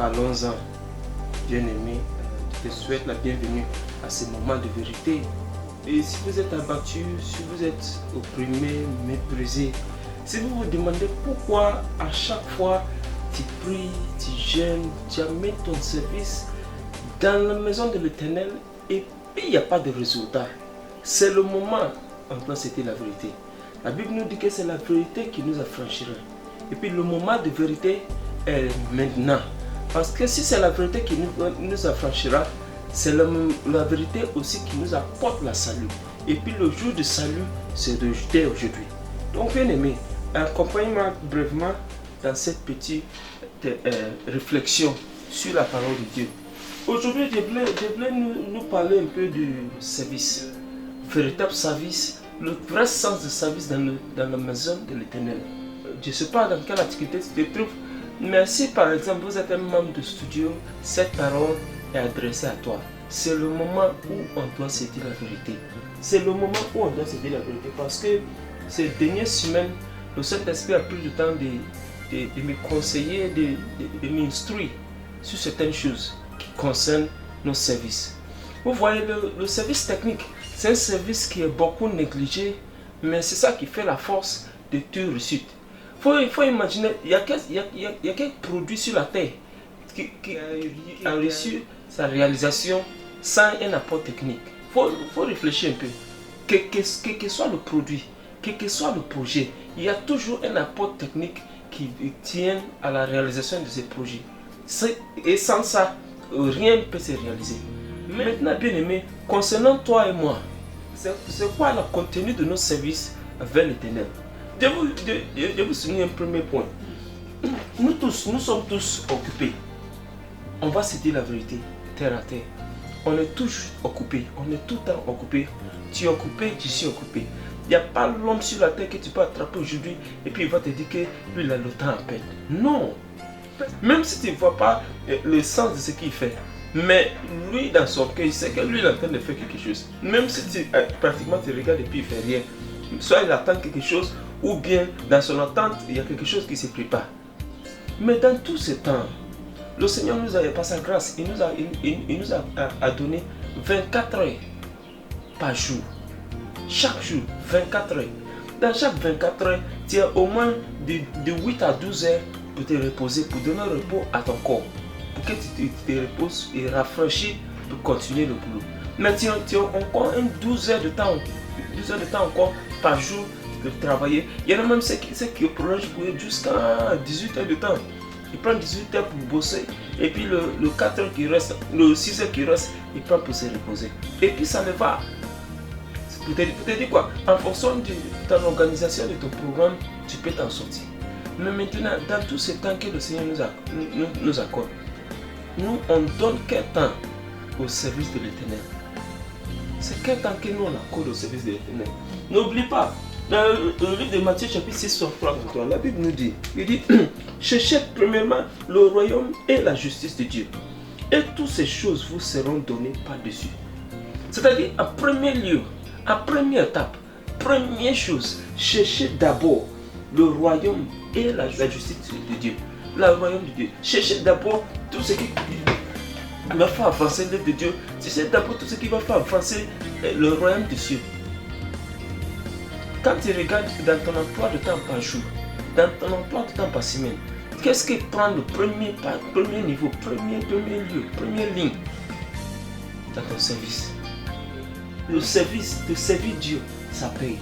Parlons-en, bien-aimé. Je te souhaite la bienvenue à ce moment de vérité. Et si vous êtes abattu, si vous êtes opprimé, méprisé, si vous vous demandez pourquoi à chaque fois tu pries, tu jeûnes, tu amènes ton service dans la maison de l'Éternel et puis il n'y a pas de résultat, c'est le moment, enfin c'était la vérité. La Bible nous dit que c'est la vérité qui nous affranchira. Et puis le moment de vérité est maintenant. Parce que si c'est la vérité qui nous affranchira, c'est la vérité aussi qui nous apporte la salut. Et puis le jour du salut, c'est dès aujourd'hui. Donc bien aimé, accompagne-moi brièvement dans cette petite réflexion sur la parole de Dieu. Aujourd'hui, je voulais nous parler un peu du service. Véritable service, le vrai sens de service dans la maison de l'Éternel. Je ne sais pas dans quelle activité tu te trouves, mais si par exemple vous êtes un membre de studio, cette parole est adressée à toi. C'est le moment où on doit se dire la vérité. C'est le moment où on doit se dire la vérité parce que ces dernières semaines, le Saint-Esprit a pris le temps de me conseiller, de m'instruire sur certaines choses qui concernent nos services. Vous voyez, le service technique, c'est un service qui est beaucoup négligé, mais c'est ça qui fait la force de toute réussite. Il faut imaginer, il y a quelques produits sur la terre qui a reçu sa réalisation sans un apport technique. Il faut réfléchir un peu. Quel que soit le produit, quel que soit le projet, il y a toujours un apport technique qui tient à la réalisation de ces projets. Et sans ça, rien ne peut se réaliser. Maintenant, bien aimé, concernant toi et moi, c'est quoi le contenu de nos services vers l'Éternel? Je vous souligner un premier point. Nous sommes tous occupés. On va se dire la vérité, terre à terre. On est tous occupés, on est tout le temps occupé. Tu es occupé, je suis occupé. Il n'y a pas l'homme sur la terre que tu peux attraper aujourd'hui et puis il va te dire que lui il a le temps à peine. Non. Même si tu ne vois pas le sens de ce qu'il fait, mais lui dans son cœur, il sait que lui il est en train de faire quelque chose. Même si pratiquement tu regardes et puis il ne fait rien. Soit il attend quelque chose ou bien dans son attente il y a quelque chose qui se prépare. Mais dans tout ce temps, le Seigneur nous a, par sa grâce, il nous a donné 24 heures par jour. Chaque jour, 24 heures. Dans chaque 24 heures, tu as au moins de 8 à 12 heures pour te reposer, pour donner un repos à ton corps. Pour que tu te reposes et rafraîchis pour continuer le boulot. Mais tu as encore 12 heures de temps. 12 heures de temps encore par jour de travailler. Il y en a même ceux qui prolongent jusqu'à 18 heures de temps. Il prend 18 heures pour bosser et puis le 4 heures qui reste, le 6 heures qui reste, il prend pour se reposer. Et puis ça ne va. Pour te dire quoi? En fonction de ton organisation, de ton programme, tu peux t'en sortir. Mais maintenant, dans tout ce temps que le Seigneur nous accorde, nous on donne quel temps au service de l'Éternel? C'est quel temps que nous on accorde au service de l'Éternel? N'oublie pas, dans le livre de Matthieu chapitre 6, 3, la Bible nous dit, il dit, cherchez premièrement le royaume et la justice de Dieu. Et toutes ces choses vous seront données par-dessus. C'est-à-dire, en premier lieu, en première étape, première chose, cherchez d'abord le royaume et la justice de Dieu. Le royaume de Dieu. Cherchez d'abord tout ce qui va faire avancer l'œuvre de Dieu. Cherchez d'abord tout ce qui va faire avancer le royaume de Dieu. Quand tu regardes dans ton emploi de temps par jour, dans ton emploi de temps par semaine, qu'est-ce qui prend le premier niveau, premier lieu, première ligne dans ton service? Le service, de servir Dieu, ça paye.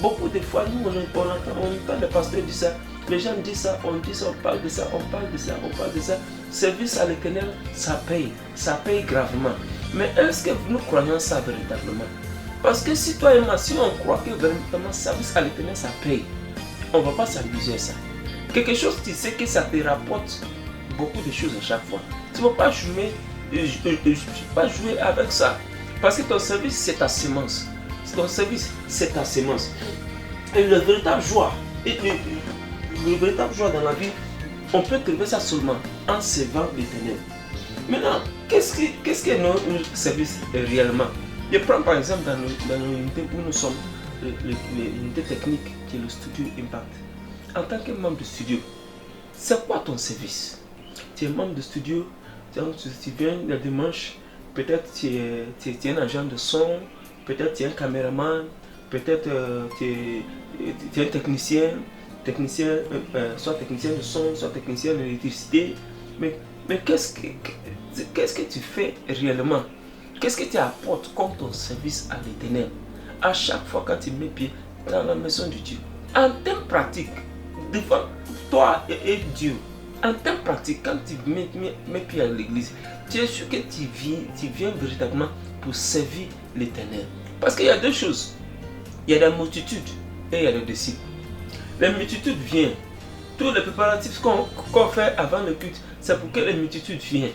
Beaucoup de fois, nous, on entend les pasteurs dire ça, les gens disent ça, on parle de ça, on parle de ça. Service à l'Éternel, ça paye gravement. Mais est-ce que nous croyons ça véritablement? Parce que si toi et moi, si on croit que véritablement service à l'Éternel, ça paye, on ne va pas s'amuser à ça. Quelque chose, tu sais que ça te rapporte beaucoup de choses à chaque fois. Tu ne vas pas jouer avec ça. Parce que ton service, c'est ta semence. Ton service, c'est ta semence. Et le véritable joie, dans la vie, on peut trouver ça seulement en servant l'Éternel. Maintenant, qu'est-ce que nos services réellement? Je prends par exemple dans l'unité où nous sommes, l'unité technique qui est le studio Impact. En tant que membre de studio, c'est quoi ton service? tu es membre de studio, donc tu viens le dimanche, peut-être tu es un agent de son, peut-être tu es un caméraman, peut-être tu es un technicien, soit technicien de son, soit technicien d'électricité. Mais qu'est-ce que tu fais réellement? Qu'est-ce que tu apportes comme ton service à l'Éternel à chaque fois quand tu mets pied dans la maison de Dieu? En termes pratiques, devant toi et Dieu, en termes pratiques, quand tu mets pied à l'église, tu es sûr que tu viens véritablement pour servir l'Éternel. Parce qu'il y a deux choses. Il y a la multitude et il y a les disciples. La multitude vient. Tous les préparatifs qu'on fait avant le culte, c'est pour que les multitudes viennent.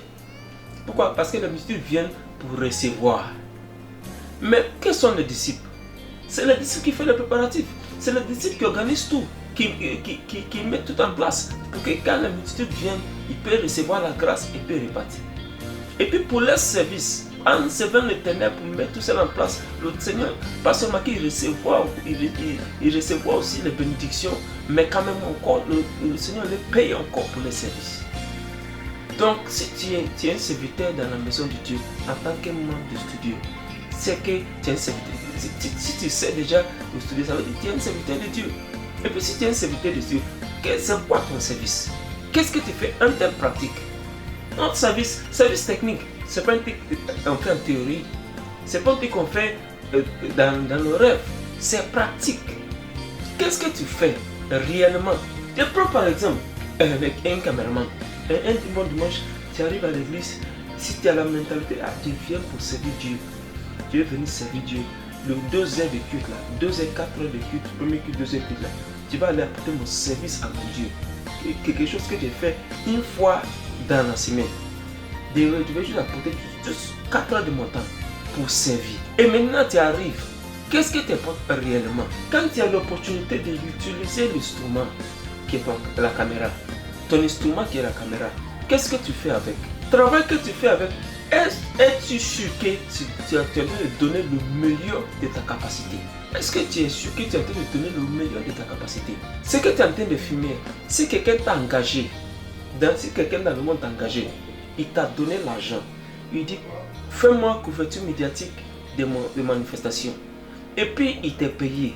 Pourquoi? Parce que les multitudes viennent pour recevoir. Mais quels sont les disciples? C'est les disciples qui font les préparatifs. C'est les disciples qui organisent tout, qui mettent tout en place pour que quand la multitude vient, ils peuvent recevoir la grâce et peuvent repartir. Et puis pour leur service, en servant l'Éternel pour mettre tout ça en place, le Seigneur, pas seulement qu'il recevra aussi les bénédictions, mais quand même encore, le Seigneur les paye encore pour les services. Donc si tu es un serviteur dans la maison de Dieu, en tant que membre de studio, c'est que tu es un serviteur. Si tu sais déjà le studio, ça veut dire que tu es un serviteur de Dieu. Et puis si tu es un serviteur de Dieu, c'est quoi ton service? Qu'est-ce que tu fais en termes pratiques? Notre service technique, c'est pas un truc qu'on fait en théorie, c'est pas un truc qu'on fait dans nos rêves, c'est pratique. Qu'est-ce que tu fais réellement? Je prends par exemple avec un caméraman, un bon dimanche, tu arrives à l'église, si tu as la mentalité, tu viens pour servir Dieu, tu es venu servir Dieu. Le 2 heures de culte là, 2 heures, 4 heures de culte, premier culte, 2 heures de culte là, tu vas aller apporter mon service à mon Dieu. Quelque chose que j'ai fait une fois dans la semaine. Je vais juste apporter juste 4 heures de mon temps pour servir. Et maintenant tu arrives. Qu'est-ce que tu apportes réellement? Quand tu as l'opportunité d'utiliser l'instrument qui est la caméra, ton instrument qui est la caméra, qu'est-ce que tu fais avec? Le travail que tu fais avec, es-tu sûr que tu es en train de donner le meilleur de ta capacité? Est-ce que tu es sûr que tu es en train de donner le meilleur de ta capacité? Ce que tu es en train de filmer, si quelqu'un t'a engagé, si quelqu'un dans le monde t'a engagé, il t'a donné l'argent, il dit fais-moi couverture médiatique de manifestation. Et puis il t'est payé.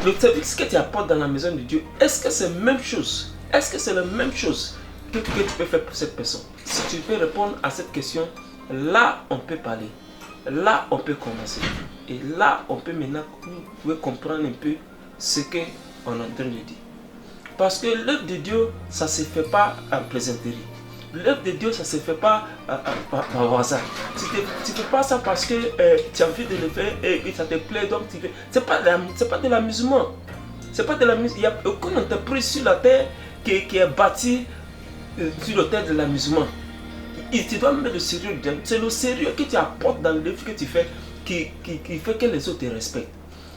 Le service que tu apportes dans la maison de Dieu, est-ce que c'est la même chose? Est-ce que c'est la même chose que tu peux faire pour cette personne? Si tu peux répondre à cette question, là on peut parler. Là on peut commencer. Et là on peut maintenant comprendre un peu ce qu'on est en train de dire. Parce que l'œuvre de Dieu, ça ne se fait pas en plaisanterie. L'œuvre de Dieu, ça ne se fait pas par hasard. Tu ne fais pas ça parce que tu as envie de le faire et ça te plaît, donc tu fais. Ce n'est pas de l'amusement. C'est pas de l'amusement. Il n'y a aucune entreprise sur la terre qui est bâtie sur le terre de l'amusement. Tu dois mettre le sérieux dedans. C'est le sérieux que tu apportes dans l'œuvre que tu fais qui fait que les autres te respectent.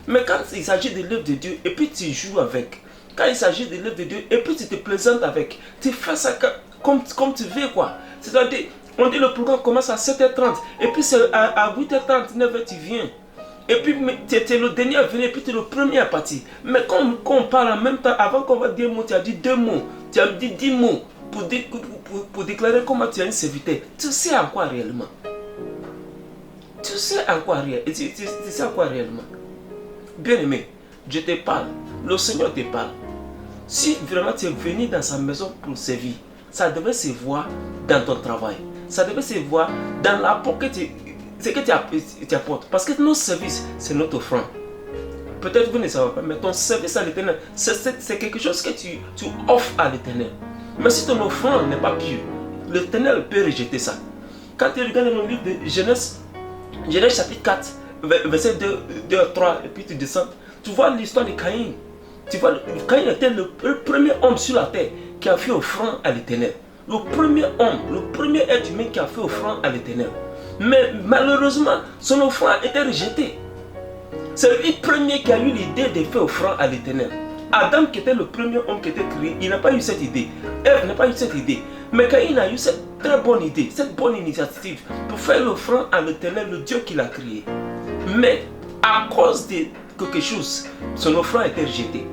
Mais quand il s'agit de l'œuvre de Dieu et puis tu joues avec, quand il s'agit de l'œuvre de Dieu et puis tu te plaisantes avec, tu fais ça comme tu veux quoi. C'est-à-dire, on dit le programme commence à 7h30 et puis c'est à 8h30, 9h tu viens. Et puis tu es le dernier à venir et puis tu es le premier à partir. Mais quand on parle en même temps, avant qu'on va dire un mot, tu as dit 2 mots, tu as dit 10 mots pour déclarer comment tu es un serviteur. Tu sais en quoi réellement? Tu sais en quoi réellement? Bien aimé, je te parle, le Seigneur te parle. Si vraiment tu es venu dans sa maison pour servir, ça devait se voir dans ton travail. Ça devait se voir dans l'apport que tu apportes. Parce que nos services, c'est notre offrande. Peut-être que vous ne savez pas, mais ton service à l'Éternel, c'est quelque chose que tu offres à l'Éternel. Mais si ton offrande n'est pas pure, l'Éternel peut rejeter ça. Quand tu regardes dans le livre de Genèse chapitre 4, verset 2 à 3, et puis tu descends, tu vois l'histoire de Caïn. Tu vois, Caïn était le premier homme sur la terre qui a fait offrande à l'Éternel. Le premier homme, le premier être humain qui a fait offrande à l'Éternel. Mais malheureusement, son offrande a été rejetée. C'est lui premier qui a eu l'idée de faire offrande à l'Éternel. Adam, qui était le premier homme qui était créé, il n'a pas eu cette idée. Ève n'a pas eu cette idée. Mais Caïn a eu cette très bonne idée, cette bonne initiative pour faire l'offrande à l'Éternel, le Dieu qui l'a créé. Mais à cause de quelque chose, son offrande a été rejetée.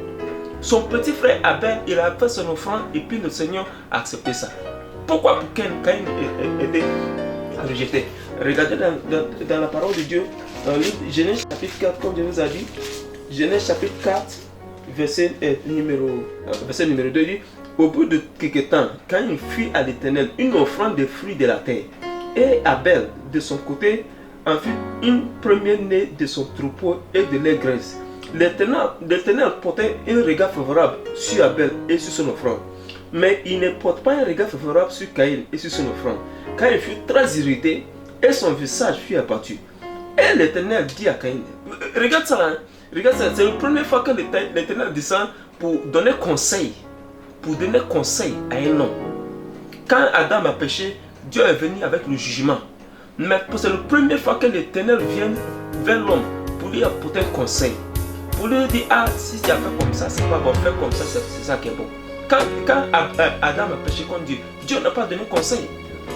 Son petit frère Abel, il a fait son offrande et puis le Seigneur a accepté ça. Pourquoi Caïn était rejeté? Regardez dans la parole de Dieu, dans le Genèse chapitre 4, comme je vous ai dit, Genèse chapitre 4, verset numéro 2, dit, au bout de quelques temps, Caïn fit à l'Éternel une offrande de fruits de la terre. Et Abel, de son côté, en fit une première-née de son troupeau et de leurs graisses. L'Éternel portait un regard favorable sur Abel et sur son offrande. Mais il ne porte pas un regard favorable sur Caïn et sur son offrande. Caïn fut très irrité et son visage fut abattu. Et l'Éternel dit à Caïn, regarde ça, hein? Regarde ça, c'est la première fois que l'Éternel descend pour donner conseil. Pour donner conseil à un homme. Quand Adam a péché, Dieu est venu avec le jugement. Mais c'est la première fois que l'Éternel vient vers l'homme pour lui apporter un conseil. Pour lui dire, ah, si tu as fait comme ça, c'est pas bon, fais comme ça, c'est ça qui est bon. Quand Adam a péché contre Dieu, Dieu n'a pas donné conseil.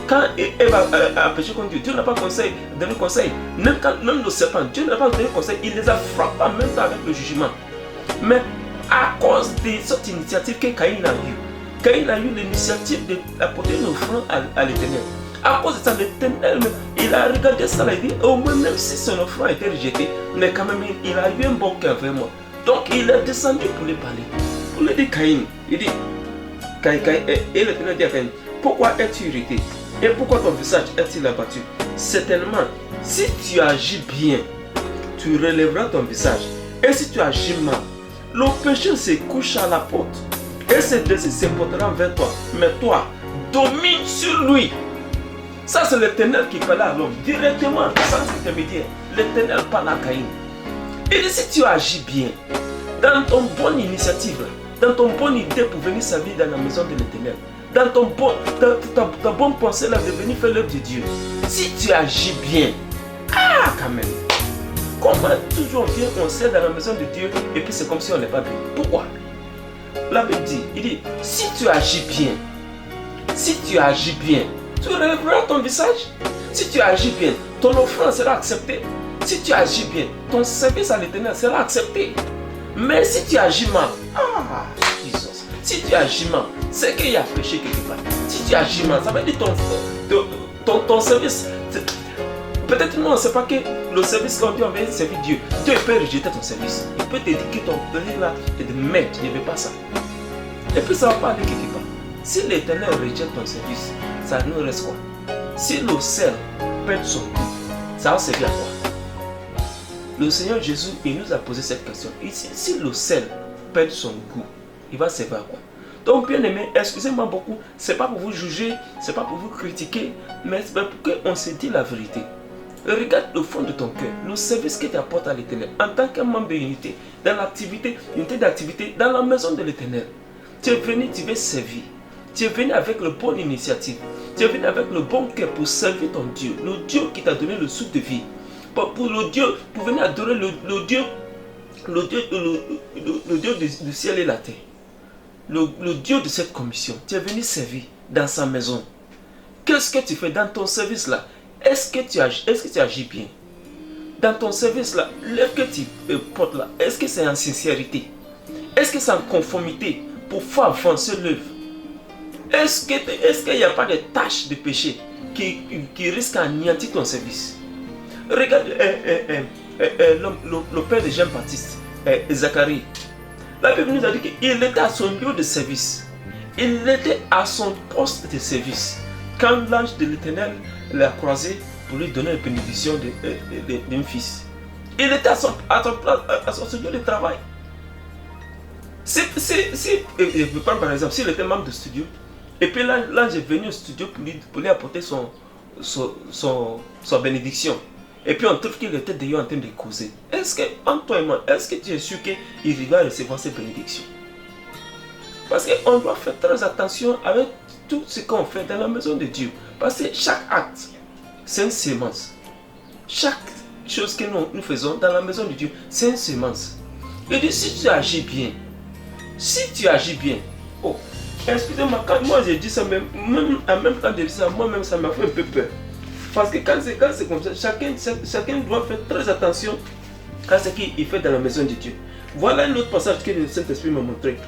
Quand Ève a péché contre Dieu, Dieu n'a pas donné conseil. Même le serpent, Dieu n'a pas donné conseil. Il les a frappés en même temps avec le jugement. Mais à cause de cette initiative que Caïn a eue, Caïn a eu l'initiative d'apporter une offrande à l'Éternel. À cause de ça, l'Éternel, il a regardé ça et il dit, au moins même si son offrande a été rejetée, mais quand même il a eu un bon cœur vers moi. Donc il est descendu pour lui parler. Pour lui dire Caïn, il dit, Caïn, et l'Éternel dit à Caïn, pourquoi es-tu irrité? Et pourquoi ton visage est-il abattu? Certainement, si tu agis bien, tu relèveras ton visage. Et si tu agis mal, le péché se couche à la porte. Et ce désir se portera vers toi. Mais toi, domine sur lui. Ça, c'est l'Éternel qui parle à l'homme. Directement, sans intermédiaire. L'Éternel parle à Caïn. Il dit, si tu agis bien, dans ton bonne initiative, dans ton bonne idée pour venir servir dans la maison de l'Éternel, dans ta bonne pensée là de venir faire l'œuvre de Dieu, si tu agis bien, quand même, comment toujours on vient, on sert dans la maison de Dieu et puis c'est comme si on n'est pas bien? Pourquoi? La Bible dit, il dit, si tu agis bien, tu relèveras ton visage. Si tu agis bien, ton offrande sera acceptée. Si tu agis bien, ton service à l'Éternel sera accepté. Mais si tu agis mal, Jesus, si tu agis mal, c'est qu'il y a péché quelque part. Si tu agis mal, ça veut dire ton service. Peut-être nous on ne sait pas que le service qu'on dit on veut servir Dieu. Dieu peut rejeter ton service. Il peut te dire que ton service là est de merde, tu ne veux pas ça. Et puis ça va pas aller quelque part. Si l'Éternel rejette ton service, ça nous reste quoi? Si le sel perd son goût, ça va servir à quoi? Le Seigneur Jésus, il nous a posé cette question. Si le sel perd son goût, il va servir à quoi? Donc bien aimé, excusez-moi beaucoup, c'est pas pour vous juger, c'est pas pour vous critiquer, mais c'est pour qu'on se dit la vérité. Regarde le fond de ton cœur, le service que tu apportes à l'Éternel en tant qu'un membre de l'unité, dans l'activité, unité d'activité, dans la maison de l'Éternel. Tu es venu, tu veux servir. Tu es venu avec la bonne initiative. Tu es venu avec le bon cœur pour servir ton Dieu, le Dieu qui t'a donné le souffle de vie. Pour le Dieu, pour venir adorer le Dieu du ciel et la terre. Le Dieu de cette commission. Tu es venu servir dans sa maison. Qu'est-ce que tu fais dans ton service là? Est-ce que tu agis bien? Dans ton service là, l'œuvre que tu portes là, est-ce que c'est en sincérité? Est-ce que c'est en conformité pour faire avancer l'œuvre? Est-ce qu'il n'y a pas de tâches de péché qui risquent d'anéantir ton service? Regarde le père de Jean-Baptiste, Zacharie. La Bible nous a dit qu'il était à son lieu de service. Il était à son poste de service. Quand l'ange de l'Éternel l'a croisé pour lui donner la bénédiction d'un fils. Il était à son lieu de travail. Par exemple, s'il était membre de studio, et puis l'ange est venu au studio pour lui apporter sa bénédiction. Et puis on trouve qu'il était d'ailleurs en train de causer. Est-ce que, entre toi et moi, est-ce que tu es sûr qu'il va recevoir ces bénédictions? Parce qu'on doit faire très attention avec tout ce qu'on fait dans la maison de Dieu. Parce que chaque acte, c'est une sémence. Chaque chose que nous faisons dans la maison de Dieu, c'est une sémence. Il dit, si tu agis bien, oh, excusez-moi, quand moi j'ai dit ça, même en même temps de dire ça, moi-même ça m'a fait un peu peur. Parce que quand c'est comme ça, chacun doit faire très attention à ce qu'il fait dans la maison de Dieu. Voilà un autre passage que le Saint-Esprit m'a montré.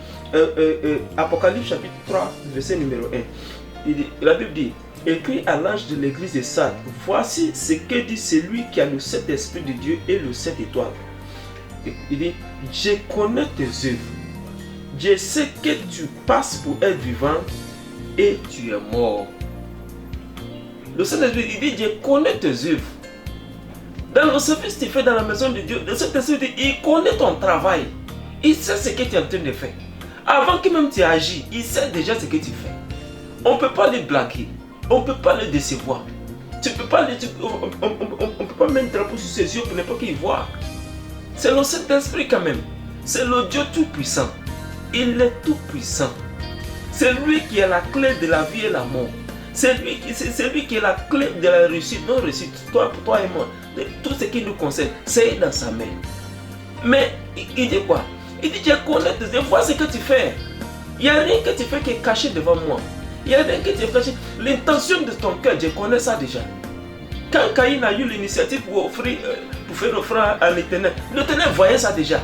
Apocalypse chapitre 3, verset numéro 1. la Bible dit, écrit à l'ange de l'église de Sardes, voici ce que dit celui qui a le Saint-Esprit de Dieu et le 7 étoiles. Il dit, je connais tes œuvres. Je sais que tu passes pour être vivant et tu es mort. Le Saint-Esprit, il dit, je connais tes œuvres. Dans le service que tu fais dans la maison de Dieu, le Saint-Esprit dit, il connaît ton travail. Il sait ce que tu es en train de faire. Avant que même tu agis, il sait déjà ce que tu fais. On ne peut pas les blaguer. On ne peut pas les décevoir. Tu peux pas les, on ne peut pas mettre un drapeau sur ses yeux pour n'importe qui voit. C'est le Saint-Esprit quand même. C'est le Dieu tout-puissant. Il est tout-puissant. C'est lui qui a la clé de la vie et la mort. C'est lui qui a la clé de la réussite, non réussite. Toi et moi, tout ce qui nous concerne, c'est dans sa main. Mais il dit quoi? Il dit, je connais tes œuvres, vois ce que tu fais. Il n'y a rien que tu fais qui est caché devant moi. Il n'y a rien que tu fais caché. L'intention de ton cœur, je connais ça déjà. Quand Caïn a eu l'initiative pour faire offrande à l'Éternel voyait ça déjà.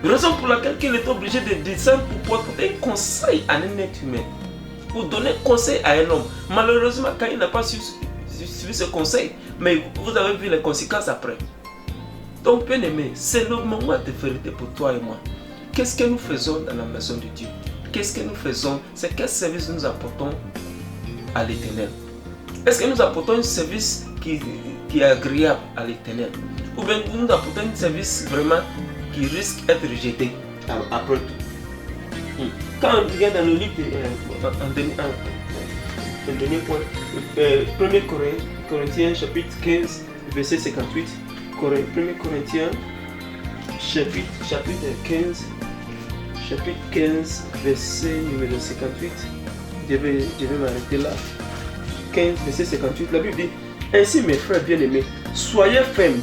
Raison pour laquelle il est obligé de descendre pour porter conseil à un être humain. Pour donner conseil à un homme. Malheureusement, Caïn n'a pas suivi ce conseil. Mais vous avez vu les conséquences après. Donc, bien aimé, c'est le moment de vérité pour toi et moi. Qu'est-ce que nous faisons dans la maison de Dieu? Qu'est-ce que nous faisons? C'est quel service nous apportons à l'Éternel? Est-ce que nous apportons un service qui est agréable à l'Éternel? Ou bien nous apportons un service vraiment qui risque d'être rejeté après tout? Quand on regarde dans le livre, un dernier point, 1 Corinthiens chapitre 15, verset 58, 1 Corinthiens chapitre 15, verset numéro 58, je vais m'arrêter là. 15, verset 58, la Bible dit, ainsi mes frères bien-aimés, soyez fermes,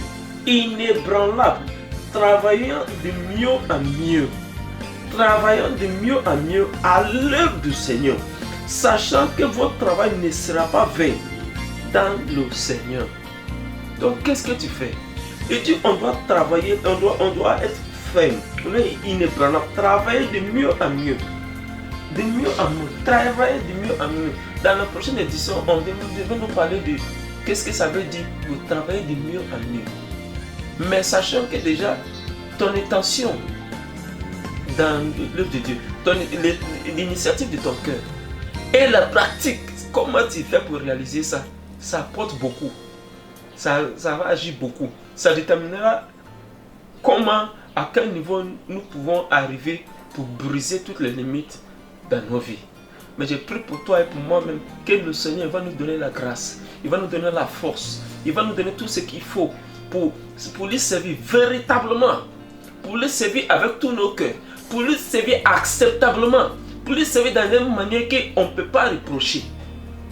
inébranlables, travaillant de mieux en mieux. Travaillant de mieux en mieux à l'œuvre du Seigneur, sachant que votre travail ne sera pas vain dans le Seigneur. Donc qu'est-ce que tu fais? Et tu, on doit travailler, on doit être ferme, on est inébranlable, travailler de mieux en mieux. De mieux en mieux, travailler de mieux en mieux. Dans la prochaine édition, on devait nous parler de qu'est-ce que ça veut dire de travailler de mieux en mieux. Mais sachant que déjà, ton intention dans l'œuvre de Dieu, l'initiative de ton cœur et la pratique, comment tu fais pour réaliser ça, ça apporte beaucoup, ça va agir beaucoup, ça déterminera comment, à quel niveau nous pouvons arriver pour briser toutes les limites dans nos vies. Mais je prie pour toi et pour moi-même que le Seigneur va nous donner la grâce, il va nous donner la force, il va nous donner tout ce qu'il faut pour lui servir véritablement, pour lui servir avec tous nos cœurs, pour lui servir acceptablement, pour lui servir dans une manière qu'on ne peut pas reprocher,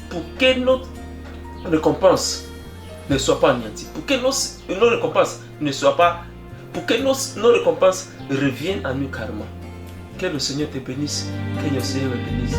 pour que notre récompense ne soit pas anéantie, pour que nos récompenses ne soient pas, pour que nos récompenses reviennent à nous carrément. Que le Seigneur te bénisse, que le Seigneur te bénisse.